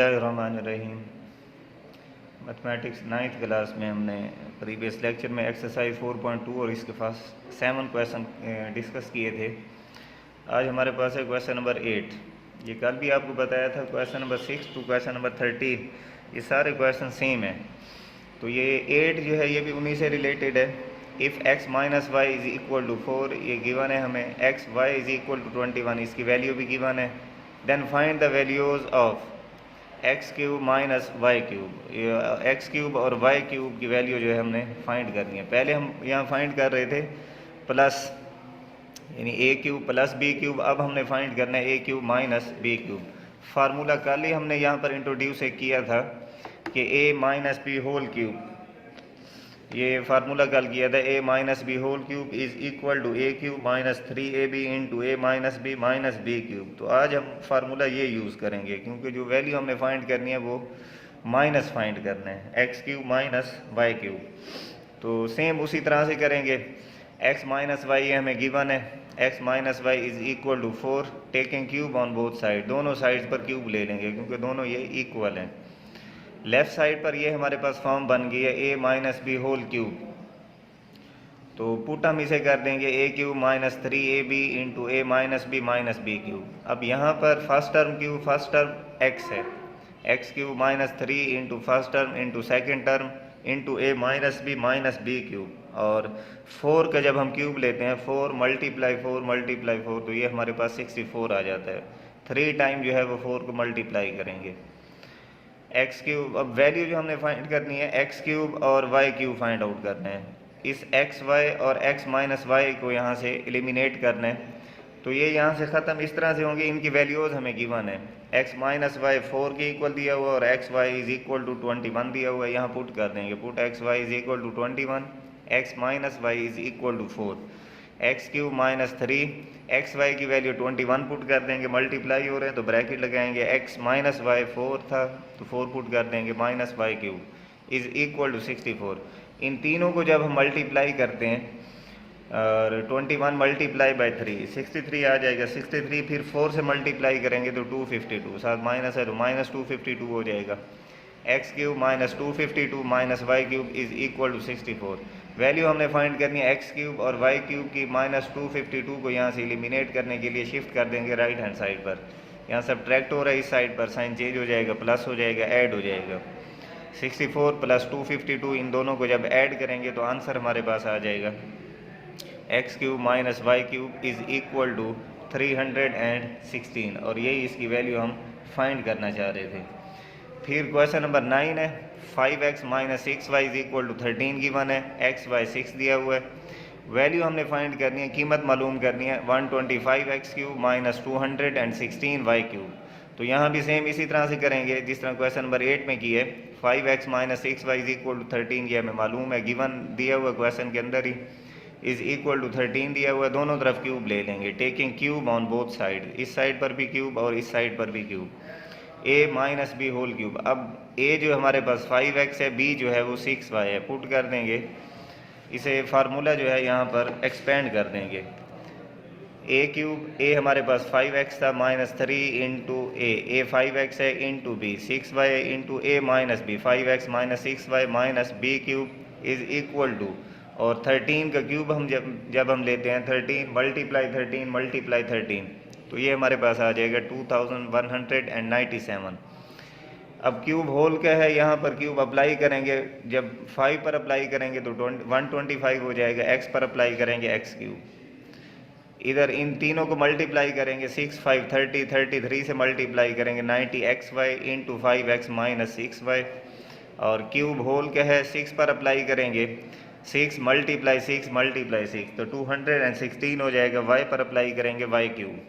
बिस्मिल्लाहिर्रहमानिर्रहीम। Mathematics 9th class में हमने प्रीवियस लेक्चर में एक्सरसाइज 4.2 और इसके पास 7 क्वेश्चन डिस्कस किए थे। आज हमारे पास है क्वेश्चन नंबर 8। ये कल भी आपको बताया था question number 6 to question number 13 ये सारे क्वेश्चन सेम है। तो ये 8 जो है ये भी उन्हीं से रिलेटेड है। If x minus y is equal to 4 ये गिवन है हमें, x y is equal to 21 इसकी वैल्यू भी गिवन है। Then find the values of x cube minus y cube. X cube और वाई क्यूब की वैल्यू जो है हमने फाइंड करनी है। पहले हम यहाँ फाइंड कर रहे थे प्लस यानी a cube plus b cube, अब हमने फाइंड करना है a cube minus b cube. Formula कल ही हमने यहाँ पर इंट्रोड्यूस किया था कि a minus b whole cube, ये फार्मूला कल किया था a minus b whole cube is equal to a cube minus 3ab into a minus b cube. तो आज हम फार्मूला ये यूज़ करेंगे क्योंकि जो वैल्यू हमने फाइंड करनी है वो माइनस फाइंड करना है, x cube minus y cube. तो सेम उसी तरह से करेंगे। एक्स माइनस वाई हमें गिवन है, x minus y is equal to 4, taking cube on both side, दोनों साइड्स पर क्यूब ले लेंगे क्योंकि दोनों ये इक्वल हैं। लेफ़्ट साइड पर ये हमारे पास फॉर्म बन गई है a minus b whole cube. तो पुट हम इसे कर देंगे a cube minus 3ab into a minus b cube. अब यहाँ पर first term cube, first term x है, x cube minus 3 into first term into second term into a minus b cube. और 4 का जब हम क्यूब लेते हैं 4 मल्टीप्लाई 4 तो ये हमारे पास 64 आ जाता है। 3 टाइम जो है वो 4 को मल्टीप्लाई करेंगे। एक्स क्यूब, अब वैल्यू जो हमने फाइंड करनी है एक्स क्यूब और वाई क्यूब फाइंड आउट करना है। इस एक्स वाई और एक्स माइनस वाई को यहाँ से एलिमिनेट करना है। तो ये यहाँ से ख़त्म इस तरह से होंगे, इनकी वैल्यूज़ हमें गिवन है। एक्स माइनस वाई 4 के इक्वल दिया हुआ और x y is equal to 21 दिया हुआ है। यहाँ पुट कर देंगे, put x y is equal to 21, x minus y is equal to 4, x cube minus 3, x y की वैल्यू 21 पुट कर देंगे, मल्टीप्लाई हो रहे हैं तो ब्रैकेट लगाएंगे। एक्स माइनस वाई 4 था तो 4 पुट कर देंगे, minus y cube is equal to 64। इन तीनों को जब हम मल्टीप्लाई करते हैं और 21 मल्टीप्लाई बाई 3 63 आ जाएगा। 63 फिर 4 से मल्टीप्लाई करेंगे तो 252, साथ माइनस है तो माइनस 252 हो जाएगा। X cube minus 252 minus y cube is equal to 64। Value हमने फाइंड करनी है एक्स क्यूब और वाई क्यूब की। माइनस 252 को यहाँ से एलिमिनेट करने के लिए शिफ्ट कर देंगे राइट हैंड साइड पर। यहाँ सब्ट्रैक्ट हो रहा है, इस साइड पर साइन चेंज हो जाएगा, प्लस हो जाएगा, ऐड हो जाएगा। 64 प्लस 252 इन दोनों को जब ऐड करेंगे तो आंसर हमारे पास आ जाएगा x cube minus y cube is equal to 316। और यही इसकी वैल्यू हम फाइंड करना चाह रहे थे। फिर क्वेश्चन नंबर 9 है, 5x minus 6y is equal to 13 given है, एक्स वाई 6 दिया हुआ है। वैल्यू हमने फाइंड करनी है, कीमत मालूम करनी है 125x cube minus 216y cube. तो यहाँ भी सेम इसी तरह से करेंगे जिस तरह क्वेश्चन नंबर 8 में की है। 5x minus 6y is equal to 13 ये हमें मालूम है, गिवन दिया हुआ क्वेश्चन के अंदर ही, इज़ इक्वल टू 13 दिया हुआ है। दोनों तरफ क्यूब ले लेंगे, taking cube on both side, इस साइड पर भी क्यूब और इस साइड पर भी क्यूब। ए माइनस बी होल क्यूब, अब ए जो हमारे पास 5x है, बी जो है वो 6y है, पुट कर देंगे। इसे फार्मूला जो है यहाँ पर एक्सपेंड कर देंगे। ए क्यूब, ए हमारे पास 5x था माइनस 3 इंटू ए 5x है इंटू बी 6y है into a minus b 5x minus 6y minus b cube is equal to, और 13 का क्यूब हम जब हम लेते हैं 13 मल्टीप्लाई 13 तो ये हमारे पास आ जाएगा 2197। अब क्यूब होल का है, यहाँ पर क्यूब अप्लाई करेंगे, जब 5 पर अप्लाई करेंगे तो 125 हो जाएगा, x पर अप्लाई करेंगे x क्यूब। इधर इन तीनों को मल्टीप्लाई करेंगे, 6 5 30, 33 से मल्टीप्लाई करेंगे 90xy into 5x minus 6y। और क्यूब होल का है, 6 पर अप्लाई करेंगे, 6 मल्टीप्लाई 6 तो 216 हो जाएगा। y पर अप्लाई करेंगे y cube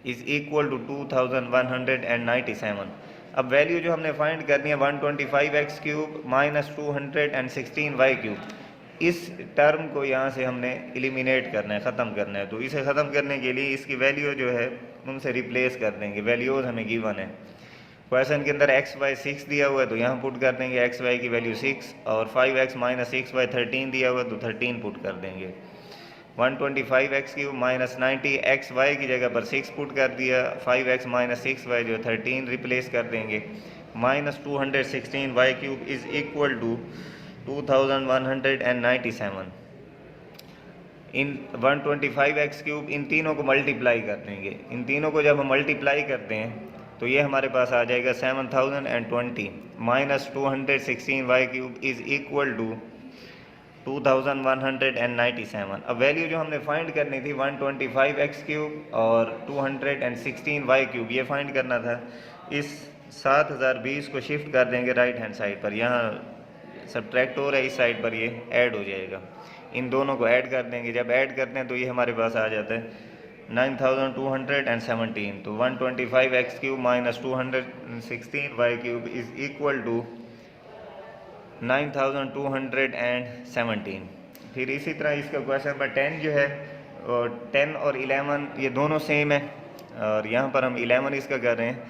is equal to 2197। अब वैल्यू जो हमने फाइंड करनी है 125x cube minus 216y cube, इस टर्म को यहाँ से हमने एलिमिनेट करना है, ख़त्म करना है। तो इसे ख़त्म करने के लिए इसकी वैल्यू जो है उनसे रिप्लेस कर देंगे, वैल्यूज़ हमें गिवन है। क्वेश्चन के अंदर एक्स वाई 6 दिया हुआ है तो यहाँ पुट कर देंगे एक्स वाई की वैल्यू 6, और 5x माइनस 6y 13 दिया हुआ है तो 13 पुट कर देंगे। 125 x³ माइनस 90, एक्स वाई की जगह पर 6 पुट कर दिया, 5x माइनस 6y जो 13 रिप्लेस कर देंगे, minus 216y³ is equal to 2197। इन 125x³ इन तीनों को मल्टीप्लाई कर देंगे। इन तीनों को जब हम मल्टीप्लाई करते हैं तो ये हमारे पास आ जाएगा 7020 minus 216y³ is equal to 2197। अब वैल्यू जो हमने फाइंड करनी थी 125x³ और 216y³ ये फाइंड करना था। इस 7020 को शिफ्ट कर देंगे राइट हैंड साइड पर, यहाँ सब्ट्रैक्ट हो रहा है, इस साइड पर ये ऐड हो जाएगा। इन दोनों को ऐड कर देंगे, जब ऐड करते हैं तो ये हमारे पास आ जाता है 9217। तो 125x³ minus 216y³ is equal to 9217। फिर इसी तरह इसका क्वेश्चन नंबर 10 जो है, 10 और 11 ये दोनों सेम है, और यहाँ पर हम 11 इसका कर रहे हैं।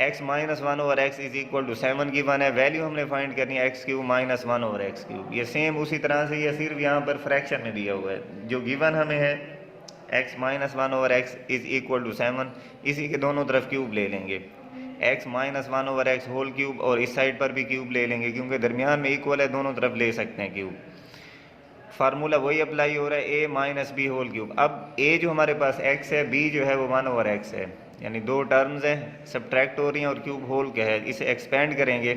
x minus 1/x is equal to 7 given है, वैल्यू हमने फाइंड करनी है x³ माइनस 1/x³। ये सेम उसी तरह से, ये सिर्फ यहाँ पर फ्रैक्शन में दिया हुआ है। जो गिवन हमें है x minus 1/x is equal to 7, इसी के दोनों तरफ क्यूब ले लेंगे, x minus 1/x whole cube, और इस साइड पर भी क्यूब ले लेंगे क्योंकि दरमियान में इक्वल है, दोनों तरफ ले सकते हैं क्यूब। फार्मूला वही अप्लाई हो रहा है, a minus b whole cube. अब a जो हमारे पास x है, b जो है वो 1/x है, यानी दो टर्म्स हैं, सब्ट्रैक्ट हो रही हैं, और क्यूब होल क्या है, इसे एक्सपेंड करेंगे।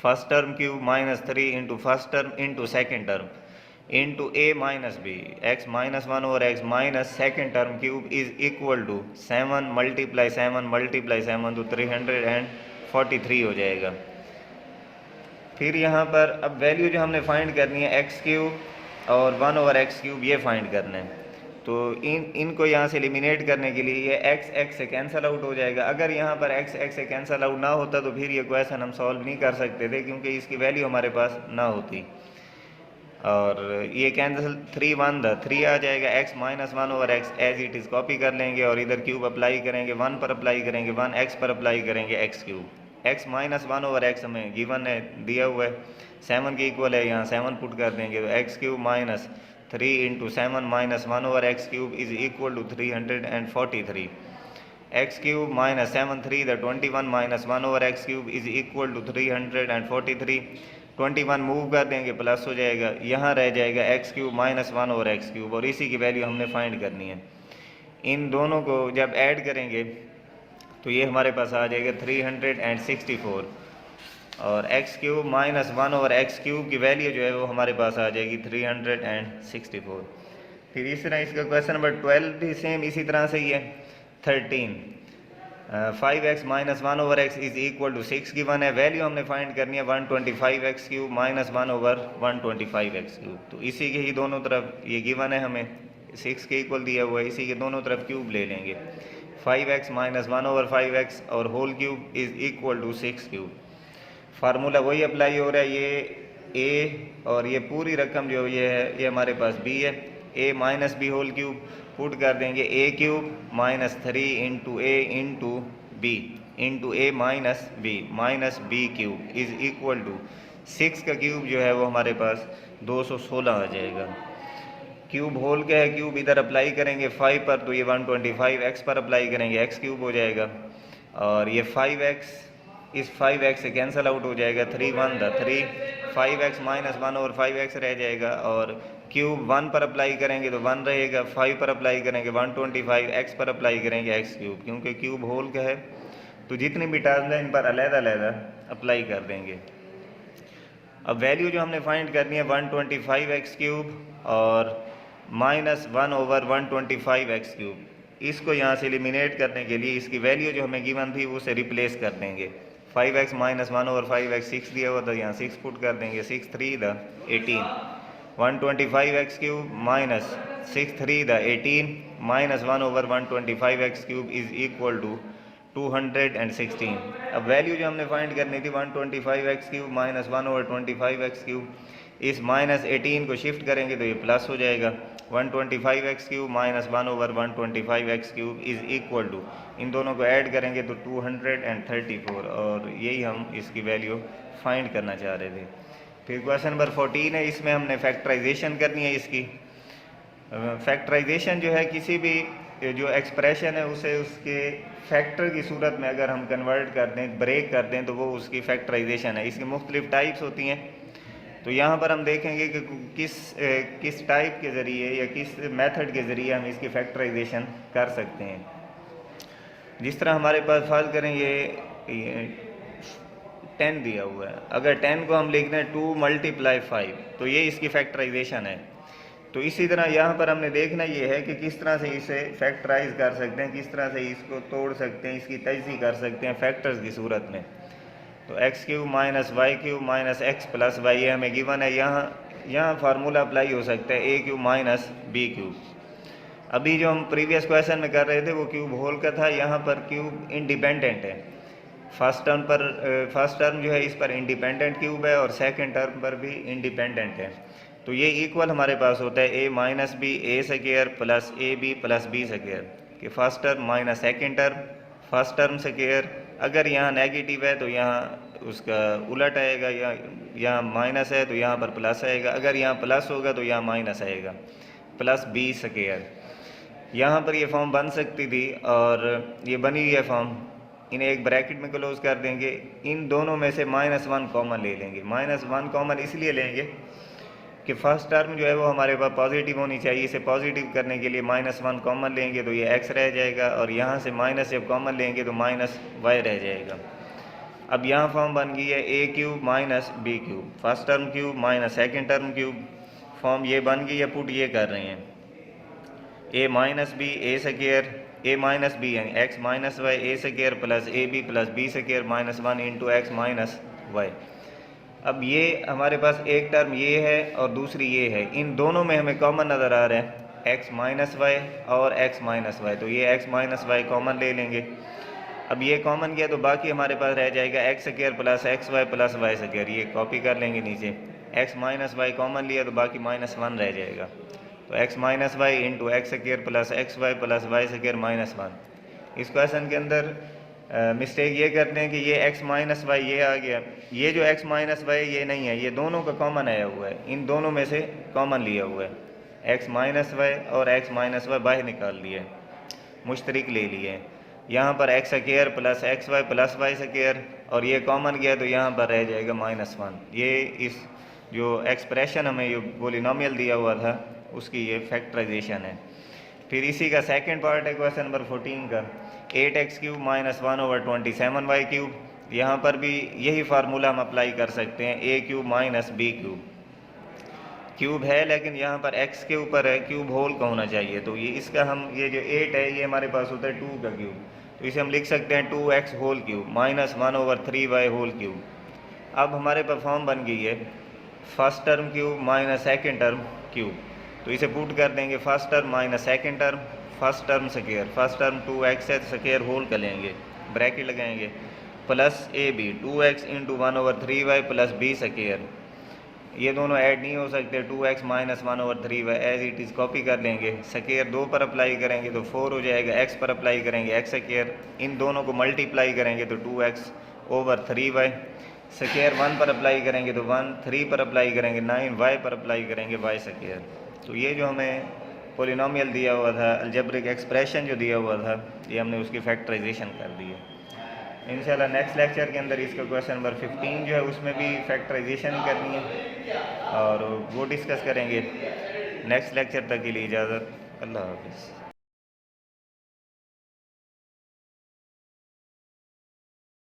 First term cube minus 3 into first term into second term into a minus b, x minus 1/x minus second term cube is equal to 7 multiply 7 तो 343 हो जाएगा। फिर यहाँ पर अब वैल्यू जो हमने फाइंड करनी है x³ और 1/x³ ये फाइंड करना है। तो इनको यहाँ से एलिमिनेट करने के लिए ये x से कैंसिल आउट हो जाएगा। अगर यहाँ पर x से कैंसिल आउट ना होता तो फिर ये क्वेश्चन हम सॉल्व नहीं कर सकते थे, क्योंकि इसकी वैल्यू हमारे पास ना होती। और ये कैंसिल 3 1 3 आ जाएगा, x minus 1/x as it is copy कर लेंगे, और इधर क्यूब अप्लाई करेंगे, 1 पर अप्लाई करेंगे, 1x पर अप्लाई करेंगे, x³। x माइनस 1/x हमें गिवन है, दिया हुआ है, 7 के इक्वल है, यहाँ 7 पुट कर देंगे, तो x³ minus 3 into 7 minus 1/x³ is equal to 343। x³ minus 7 3 21 minus 1/x³ is equal to 343। 21 move कर देंगे, प्लस हो जाएगा, यहाँ रह जाएगा x³ माइनस 1/x³, और इसी की वैल्यू हमने फाइंड करनी है। इन दोनों को जब ऐड करेंगे तो ये हमारे पास आ जाएगा 364, और x³ माइनस 1/x³ की वैल्यू जो है वो हमारे पास आ जाएगी 364। फिर इस तरह इसका क्वेश्चन नंबर 12 भी सेम इसी तरह से ही है। 13 5x minus 1/x is equal to 6 given है, वैल्यू हमने फाइंड करनी है 125x³ माइनस 1/125x³। तो इसी के ही दोनों तरफ ये गिवन है, हमें 6 के इक्वल दिया हुआ है, इसी के दोनों तरफ क्यूब ले लेंगे। 5x माइनस 1/5x और whole cube is equal to 6³। Formula वही अप्लाई हो रहा है, ये a और ये पूरी रकम जो ये है ये हमारे पास b है, a minus b whole cube put कर देंगे, a³ minus 3 into a into b into a minus b³ is equal to 6 का क्यूब जो है वो हमारे पास 216 आ जाएगा। क्यूब होल क्या है, क्यूब इधर अप्लाई करेंगे 5 पर, तो ये 125x पर अप्लाई करेंगे, x³ हो जाएगा, और ये 5x इस 5x से कैंसिल आउट हो जाएगा, 3 1 3 5x माइनस 1/5x रह जाएगा, और क्यूब 1 पर अप्लाई करेंगे तो 1 रहेगा, 5 पर अप्लाई करेंगे 125x पर अप्लाई करेंगे x³, क्योंकि क्यूब होल का है तो जितनी भी टर्म्स हैं इन पर अलग-अलग अप्लाई कर देंगे। अब वैल्यू जो हमने फाइंड करनी है 125x³ और माइनस 1/125x³, इसको यहाँ से एलिमिनेट करने के लिए इसकी वैल्यू जो हमें गिवन थी उसे रिप्लेस कर देंगे। 5x माइनस 1/5x 6 दिया हुआ था, यहाँ 6 पुट कर देंगे, 6 3 18 125x³ minus 6 3 18 minus 1/125x³ is equal to 216। अब वैल्यू जो हमने फाइंड करनी थी 125x³ माइनस 1/25x³, इस माइनस 18 को शिफ्ट करेंगे तो ये प्लस हो जाएगा, 125x³ minus 1/125x³ is equal to, इन दोनों को ऐड करेंगे तो 234, और यही हम इसकी वैल्यू फाइंड करना चाह रहे थे। फिर क्वेश्चन नंबर 14 है, इसमें हमने फैक्टराइजेशन करनी है इसकी। फैक्टराइजेशन जो है किसी भी जो एक्सप्रेशन है उसे उसके फैक्टर की सूरत में अगर हम कन्वर्ट कर दें, ब्रेक कर दें, तो वो उसकी फैक्टराइजेशन है। इसकी मुख्तलिफ टाइप्स होती हैं। तो यहाँ पर हम देखेंगे कि किस टाइप के ज़रिए या किस मेथड के ज़रिए हम इसकी फैक्टराइजेशन कर सकते हैं। जिस तरह हमारे पास फर्ज करें ये 10 दिया हुआ है, अगर 10 को हम लिख दें 2 × 5, तो ये इसकी फैक्टराइजेशन है। तो इसी तरह यहाँ पर हमने देखना ये है कि किस तरह से इसे फैक्टराइज कर सकते हैं, किस तरह से इसको तोड़ सकते हैं, इसकी तजज़ी कर सकते हैं फैक्टर्स की सूरत में। तो x³ - y³ - x + y ये हमें गिवन है। यहाँ फार्मूला अप्लाई हो सकता है a³ - b³। अभी जो हम प्रीवियस क्वेश्चन में कर रहे थे वो क्यूब होल का था, यहाँ पर क्यूब इंडिपेंडेंट है। फर्स्ट टर्म जो है इस पर इंडिपेंडेंट क्यूब है और सेकंड टर्म पर भी इंडिपेंडेंट है। तो ये इक्वल हमारे पास होता है a - b a² + ab + b² कि first term minus second term, first term square. अगर यहाँ नेगेटिव है तो यहाँ उसका उलट आएगा, या यहाँ माइनस है तो यहाँ पर प्लस आएगा। अगर यहाँ प्लस होगा तो यहाँ माइनस आएगा, +b²। यहाँ पर ये फॉर्म बन सकती थी और ये बनी हुई है फॉर्म। इन्हें एक ब्रैकेट में क्लोज कर देंगे, इन दोनों में से -1 कॉमन ले लेंगे। -1 कॉमन इसलिए लेंगे कि फर्स्ट टर्म जो है वो हमारे पास पॉजिटिव होनी चाहिए। इसे पॉजिटिव करने के लिए -1 कॉमन लेंगे तो ये x रह जाएगा, और यहाँ से माइनस जब कॉमन लेंगे तो -y रह जाएगा। अब यहाँ फॉर्म बन गई है a³ - b³, first term cube minus second term cube. Form ये बन गई है, पुट ये कर रहे हैं a - b a² - b यानी x - y a² + ab + b² -1 × x - y। अब ये हमारे पास एक टर्म ये है और दूसरी ये है, इन दोनों में हमें कॉमन नज़र आ रहा है x - y और x - y। तो ये x - y कॉमन ले लेंगे। अब ये कॉमन किया तो बाकी हमारे पास रह जाएगा x² + xy + y²। ये कॉपी कर लेंगे नीचे। x - y कॉमन लिया तो बाकी -1 रह जाएगा। तो x - y × x² + xy + y² -1। इस क्वेश्चन के अंदर मिस्टेक ये करते हैं कि ये x - y ये आ गया, ये जो x - y ये नहीं है, ये दोनों का कॉमन आया हुआ है, इन दोनों में से कॉमन लिया हुआ है। x - y और x - y बाहर निकाल लिए, मुश्तरिक ले लिए। यहाँ पर x² + xy + y² और ये कॉमन गया तो यहाँ पर रह जाएगा -1। ये इस जो एक्सप्रेशन हमें ये पॉलिनोमियल दिया हुआ था उसकी ये फैक्टराइजेशन है। फिर इसी का सेकंड पार्ट है क्वेश्चन नंबर 14 का, 8x³ - 1/27y³। यहाँ पर भी यही फार्मूला हम अप्लाई कर सकते हैं, a³ - b³। क्यूब है लेकिन यहाँ पर x के ऊपर है, क्यूब होल का होना चाहिए। तो ये इसका हम ये जो 8 है ये हमारे पास होता है 2 का क्यूब, तो इसे हम लिख सकते हैं 2x³ - 1/3y³। अब हमारे पास फॉर्म बन गई है first term cube minus second term cube. तो इसे पुट कर देंगे first term minus second term, first term square, first term 2x है तो स्क्वायर होल कर लेंगे, ब्रैकेट लगाएंगे, plus ab 2x × 1/3y + b²। ये दोनों ऐड नहीं हो सकते, 2x - 1/3y as it is copy कर लेंगे। स्क्वायर 2 पर अप्लाई करेंगे तो 4 हो जाएगा, x पर अप्लाई करेंगे x², इन दोनों को मल्टीप्लाई करेंगे तो 2x/3y। स्क्वायर 1 पर अप्लाई करेंगे तो 1, 3 पर अप्लाई करेंगे 9, y पर अप्लाई करेंगे y²। तो ये जो हमें पॉलिनोमियल दिया हुआ था, अलजेब्रिक एक्सप्रेशन जो दिया हुआ था, ये हमने उसकी फैक्टराइजेशन कर दी है। इंशाल्लाह नेक्स्ट लेक्चर के अंदर इसका क्वेश्चन नंबर 15 जो है उसमें भी फैक्टराइजेशन ही करनी है और वो डिस्कस करेंगे। नेक्स्ट लेक्चर तक के लिए इजाज़त, अल्लाह हाफ़िज़।